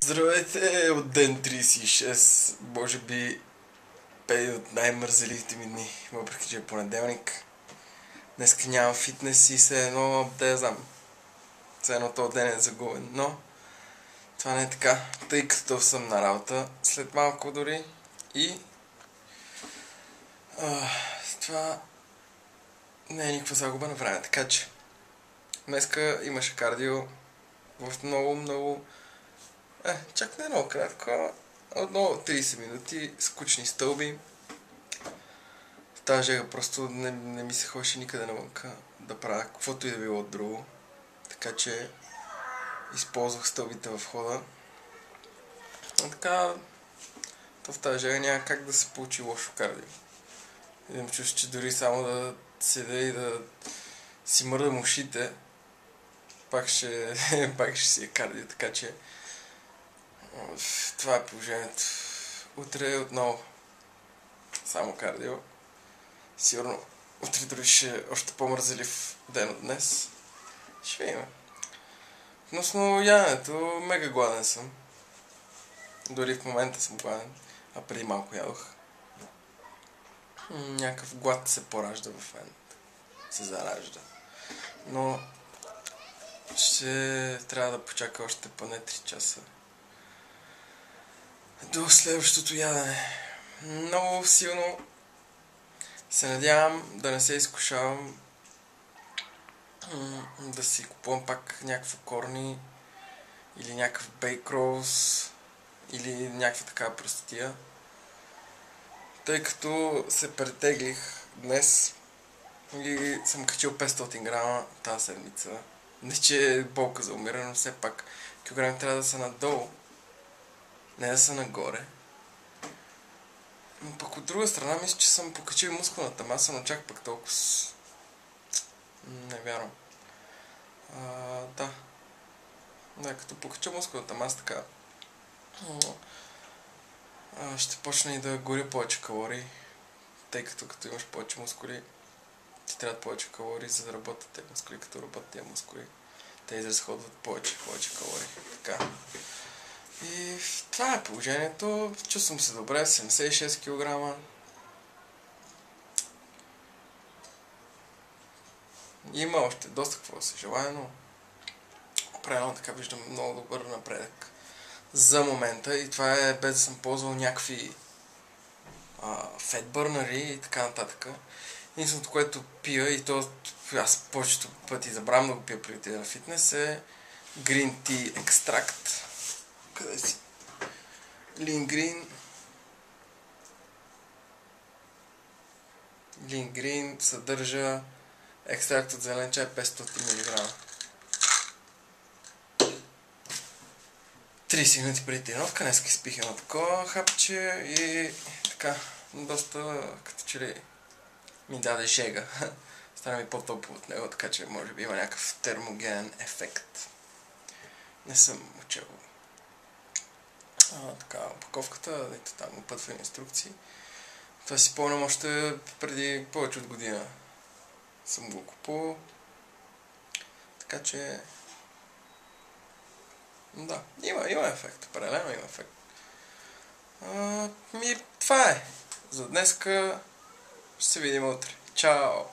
Здравейте от ден 36, може би един от най-мързеливите ми дни, въпреки че е понеделник. Днеска нямам фитнес и все едно, да я знам, все едно този ден е загубен, но това не е така, тъй като съм на работа след малко дори и това не е никаква загуба на време, така че днеска имаше кардио в много чак не е много кратко, отново 30 минути, скучни стълби. В тази жега просто не ми се ходеше никъде навънка да правя каквото и да било друго. Така че използвах стълбите в хода. А така, то в тази жега няма как да се получи лошо кардио. Идем чувство, че дори само да седя и да си мърдам ушите, пак ще си е кардио, така че това е положението. Утре отново само кардио. Сигурно утре дори ще е още по-мързелив ден от днес. Ще видим. Относно яденето, мега гладен съм. Дори в момента съм гладен, а преди малко ядох. Някакъв глад се поражда в мен. Се заражда. Но ще трябва да почака още поне 3 часа до следващото ядене. Много силно се надявам да не се изкушавам да си купувам пак някакво корни или някакъв бейк ролс или някаква такава простотия. Тъй като се претеглих днес и съм качил 500 грама тази седмица. Не че е болка за умиране, но все пак килограми трябва да са надолу, не да са нагоре. Но пък от друга страна мисля, че съм покачил мускулната маса, но чак пък толкова не вярвам. Да. Да, като покача мускулната маса така, ще почна и да горя повече калории, тъй като имаш повече мускули, ти трябват повече калории, за да работят тези мускули. Като работят тези мускули, те изразходват повече калории. Така. И това е положението. Чувствам се добре, 76 кг. Има още доста какво да се желая, но правилно така виждам много добър напредък за момента и това е без да съм ползвал някакви фетбърнери и така нататък. Единственото, което пия, и то аз повечето пъти забравям да го пия преди на фитнес, е Green Tea екстракт. Къде си? Lean Green съдържа екстракт от зелен чай 500 мг. 30 минути преди тренировка, днес изпих едно такова хапче и така, доста като че ли ми даде жега. Стана ми по-топло от него, така че може би има някакъв термогенен ефект. Не съм учил. Така, опаковката, ето там опътвани инструкции. Това си помням още преди повече от година съм го купувал. Така че да, има ефект, паралелно има ефект. Това е. За днеска ще се видим утре. Чао!